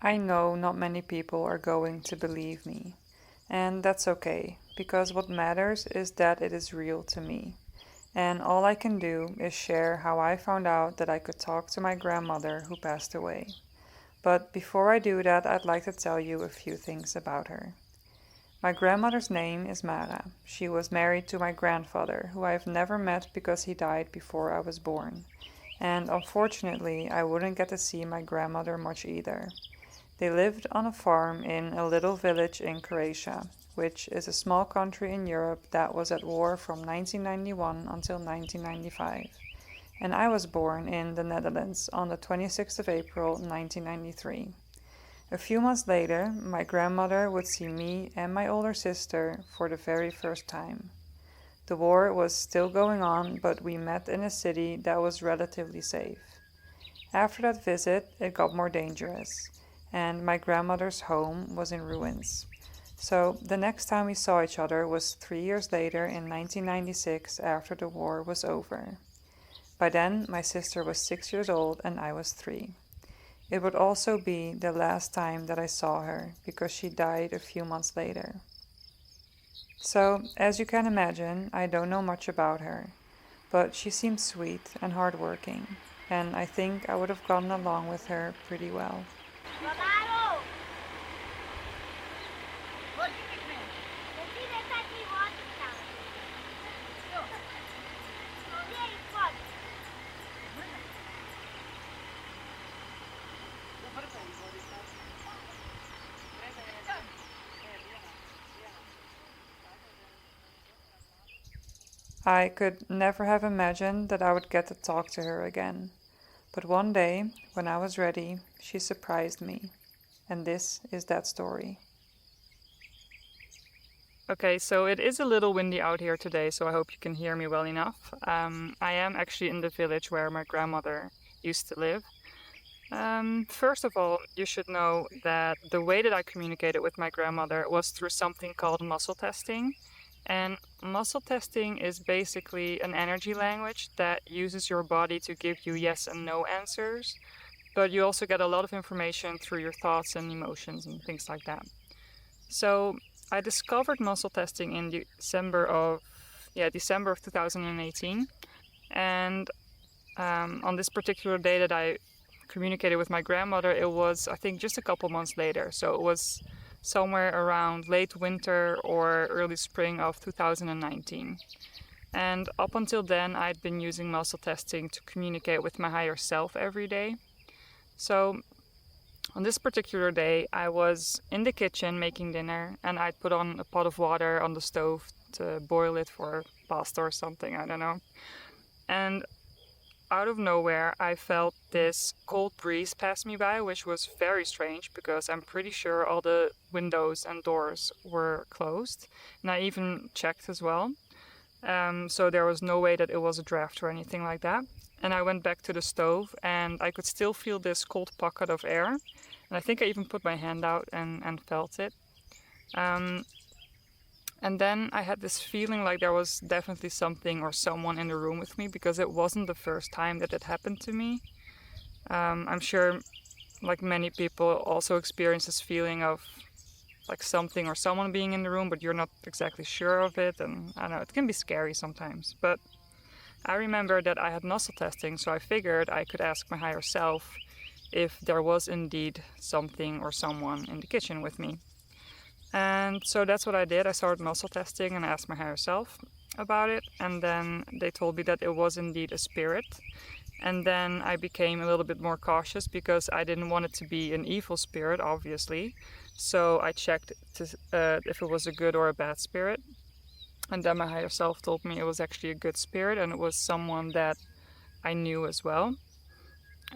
I know not many people are going to believe me, and that's okay, because what matters is that it is real to me. And all I can do is share how I found out that I could talk to my grandmother who passed away. But before I do that, I'd like to tell you a few things about her. My grandmother's name is Mara. She was married to my grandfather, who I've never met because he died before I was born. And unfortunately, I wouldn't get to see my grandmother much either. They lived on a farm in a little village in Croatia, which is a small country in Europe that was at war from 1991 until 1995. And I was born in the Netherlands on the 26th of April 1993. A few months later, my grandmother would see me and my older sister for the very first time. The war was still going on, but we met in a city that was relatively safe. After that visit, it got more dangerous, and my grandmother's home was in ruins. So the next time we saw each other was 3 years later in 1996 after the war was over. By then, my sister was 6 years old and I was three. It would also be the last time that I saw her because she died a few months later. So, as you can imagine, I don't know much about her, but she seemed sweet and hardworking, and I think I would have gotten along with her pretty well. I could never have imagined that I would get to talk to her again. But one day, when I was ready, she surprised me. And this is that story. Okay, so it is a little windy out here today, so I hope you can hear me well enough. I am actually in the village where my grandmother used to live. First of all, you should know that the way that I communicated with my grandmother was through something called muscle testing. And muscle testing is basically an energy language that uses your body to give you yes and no answers, but you also get a lot of information through your thoughts and emotions and things like that. So I discovered muscle testing in December of 2018, and on this particular day that I communicated with my grandmother, it was, I think, just a couple months later. So it was somewhere around late winter or early spring of 2019. And up until then, I'd been using muscle testing to communicate with my higher self every day. So on this particular day, I was in the kitchen making dinner, and I'd put on a pot of water on the stove to boil it for pasta or something, I don't know. And out of nowhere, I felt this cold breeze pass me by, which was very strange because I'm pretty sure all the windows and doors were closed. And I even checked as well. So there was no way that it was a draft or anything like that. And I went back to the stove and I could still feel this cold pocket of air. And I think I even put my hand out and felt it. And then I had this feeling like there was definitely something or someone in the room with me because it wasn't the first time that it happened to me. I'm sure, like many people, also experience this feeling of like something or someone being in the room, but you're not exactly sure of it. And I don't know, it can be scary sometimes. But I remember that I had muscle testing, so I figured I could ask my higher self if there was indeed something or someone in the kitchen with me. And so that's what I did. I started muscle testing and I asked my higher self about it. And then they told me that it was indeed a spirit. And then I became a little bit more cautious because I didn't want it to be an evil spirit, obviously. So I checked if it was a good or a bad spirit. And then my higher self told me it was actually a good spirit and it was someone that I knew as well.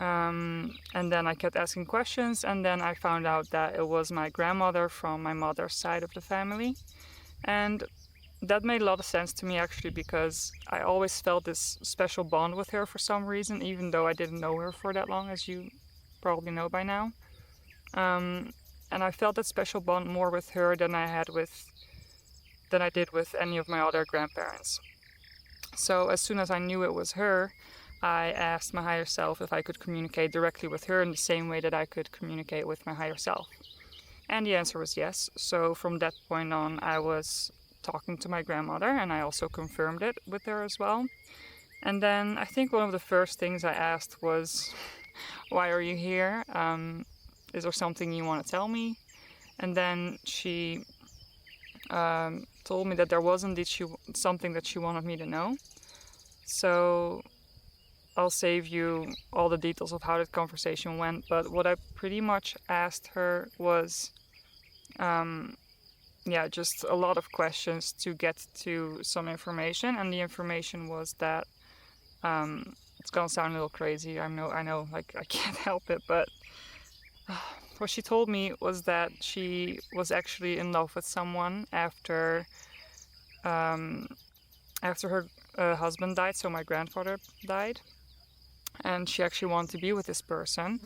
And then I kept asking questions, and then I found out that it was my grandmother from my mother's side of the family. And that made a lot of sense to me actually, because I always felt this special bond with her for some reason, even though I didn't know her for that long, as you probably know by now. And I felt that special bond more with her than I did with any of my other grandparents. So as soon as I knew it was her, I asked my higher self if I could communicate directly with her in the same way that I could communicate with my higher self. And the answer was yes. So from that point on, I was talking to my grandmother, and I also confirmed it with her as well. And then I think one of the first things I asked was, "Why are you here? Is there something you want to tell me?" And then she told me that there was indeed something that she wanted me to know. So I'll save you all the details of how that conversation went. But what I pretty much asked her was, just a lot of questions to get to some information. And the information was that it's gonna sound a little crazy. I know, like I can't help it, but what she told me was that she was actually in love with someone after her husband died, so my grandfather died, and she actually wanted to be with this person,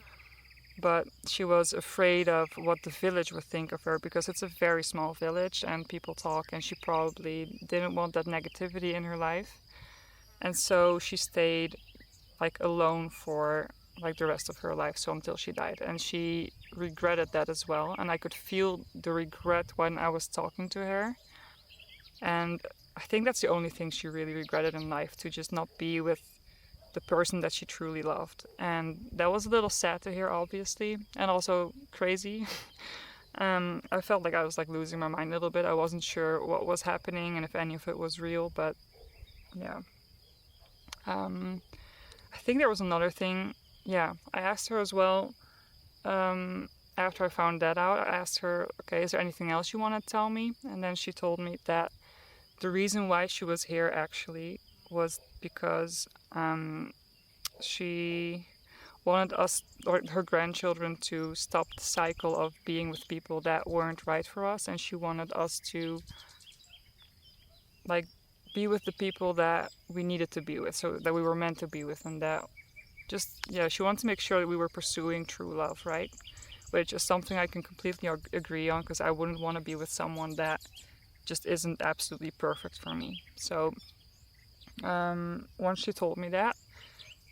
but she was afraid of what the village would think of her because it's a very small village and people talk, and she probably didn't want that negativity in her life. And so she stayed like alone for like the rest of her life, so until she died, and she regretted that as well, and I could feel the regret when I was talking to her. And I think that's the only thing she really regretted in life, to just not be with the person that she truly loved. And that was a little sad to hear, obviously, and also crazy. I felt like I was like losing my mind a little bit. I wasn't sure what was happening and if any of it was real, but yeah. I think there was another thing. Yeah, I asked her as well. After I found that out, I asked her, okay, is there anything else you want to tell me? And then she told me that the reason why she was here actually was because she wanted us, or her grandchildren, to stop the cycle of being with people that weren't right for us, and she wanted us to like be with the people that we needed to be with, so that we were meant to be with, and that she wanted to make sure that we were pursuing true love, right? Which is something I can completely agree on, because I wouldn't want to be with someone that just isn't absolutely perfect for me. So once she told me that,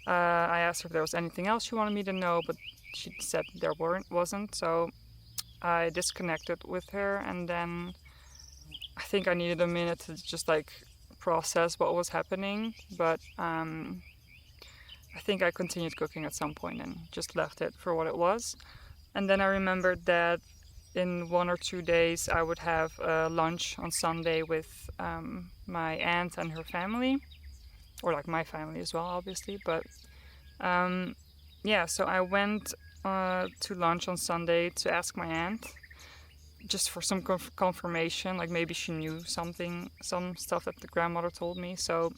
I asked her if there was anything else she wanted me to know, but she said there wasn't. So I disconnected with her, and then I think I needed a minute to just like process what was happening. But I think I continued cooking at some point and just left it for what it was. And then I remembered that in 1 or 2 days I would have lunch on Sunday with my aunt and her family, or like my family as well, obviously. But so I went to lunch on Sunday to ask my aunt, just for some confirmation, like maybe she knew some stuff that the grandmother told me. So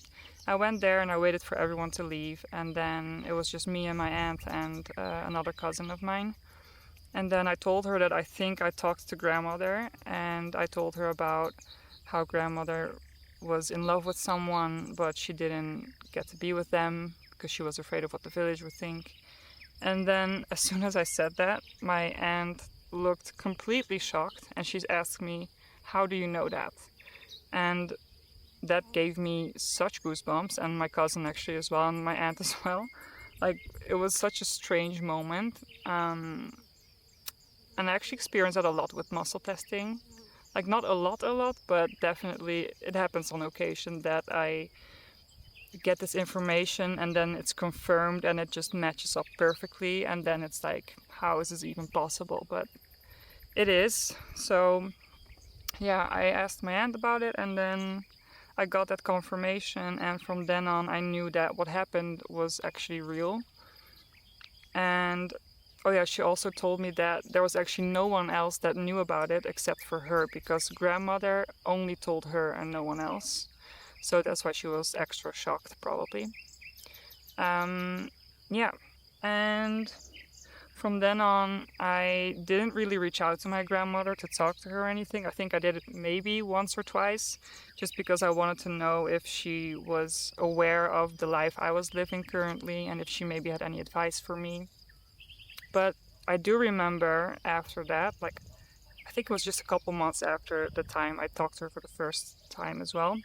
I went there and I waited for everyone to leave, and then it was just me and my aunt and another cousin of mine. And then I told her that I think I talked to grandmother, and I told her about how grandmother was in love with someone, but she didn't get to be with them because she was afraid of what the village would think. And then as soon as I said that, my aunt looked completely shocked, and she asked me, "How do you know that?" And that gave me such goosebumps, and my cousin actually as well, and my aunt as well. Like, it was such a strange moment. And I actually experienced that a lot with muscle testing. Like, not a lot, but definitely it happens on occasion that I get this information and then it's confirmed and it just matches up perfectly, and then it's like, how is this even possible? But it is. So yeah, I asked my aunt about it, and then I got that confirmation, and from then on I knew that what happened was actually real. And oh yeah, she also told me that there was actually no one else that knew about it except for her, because grandmother only told her and no one else. So that's why she was extra shocked, probably. Yeah, and from then on, I didn't really reach out to my grandmother to talk to her or anything. I think I did it maybe once or twice, just because I wanted to know if she was aware of the life I was living currently and if she maybe had any advice for me. But I do remember after that, like, I think it was just a couple months after the time I talked to her for the first time as well.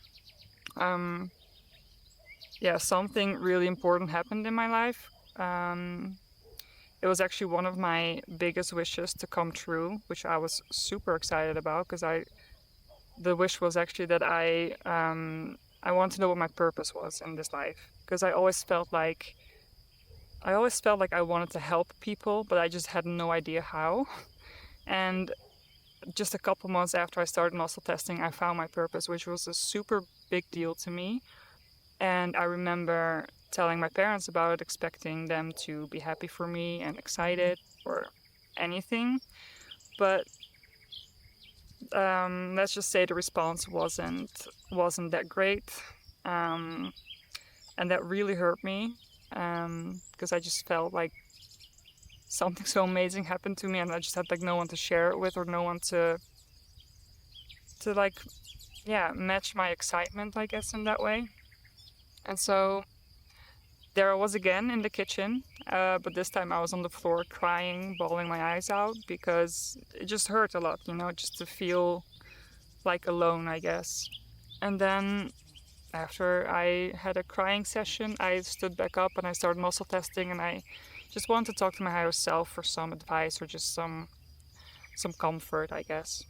yeah, something really important happened in my life. It was actually one of my biggest wishes to come true, which I was super excited about because the wish was actually that I want to know what my purpose was in this life because I always felt like I wanted to help people, but I just had no idea how. And just a couple months after I started muscle testing, I found my purpose, which was a super big deal to me. And I remember telling my parents about it, expecting them to be happy for me and excited or anything. But let's just say the response wasn't that great, um, and that really hurt me because I just felt like something so amazing happened to me, and I just had like no one to share it with or no one to like yeah match my excitement, I guess, in that way. And so there I was again in the kitchen, but this time I was on the floor crying, bawling my eyes out because it just hurt a lot, just to feel like alone, I guess. And then after I had a crying session, I stood back up and I started muscle testing, and I just wanted to talk to my higher self for some advice or just some comfort, I guess.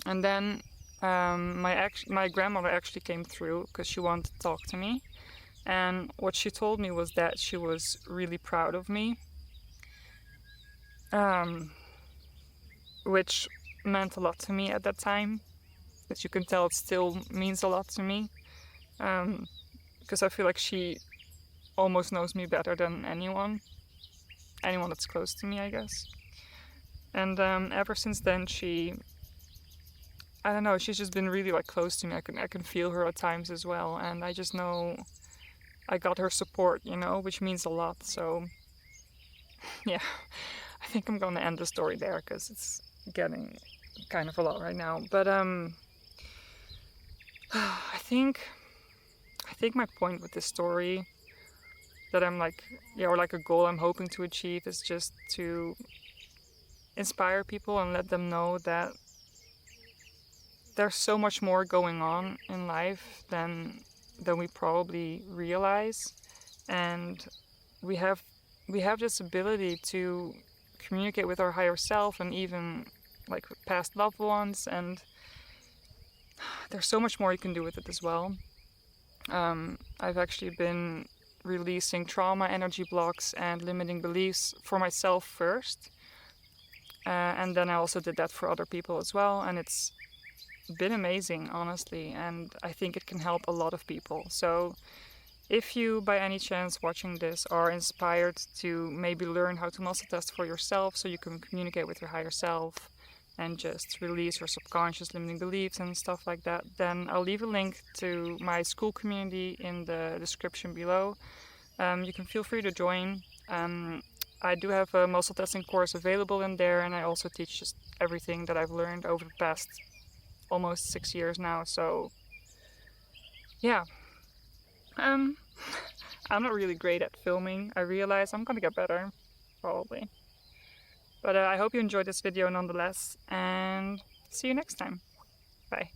And then my grandmother actually came through because she wanted to talk to me. And what she told me was that she was really proud of me, um, which meant a lot to me at that time. As you can tell, it still means a lot to me because I feel like she almost knows me better than anyone that's close to me, I guess. And ever since then, I don't know, she's just been really like close to me. I can feel her at times as well, and I just know I got her support, which means a lot. So yeah, I think I'm gonna end the story there because it's getting kind of a lot right now. But I think my point with this story that I'm like, yeah, or like a goal I'm hoping to achieve is just to inspire people and let them know that there's so much more going on in life than we probably realize, and we have this ability to communicate with our higher self and even like with past loved ones, and there's so much more you can do with it as well. I've actually been releasing trauma, energy blocks, and limiting beliefs for myself first, and then I also did that for other people as well, and it's been amazing, honestly, and I think it can help a lot of people. So if you, by any chance watching this, are inspired to maybe learn how to muscle test for yourself so you can communicate with your higher self and just release your subconscious limiting beliefs and stuff like that, then I'll leave a link to my school community in the description below. You can feel free to join. I do have a muscle testing course available in there, and I also teach just everything that I've learned over the past almost 6 years now. So yeah, I'm not really great at filming. I realize I'm gonna get better, probably. But I hope you enjoyed this video nonetheless, and see you next time. Bye.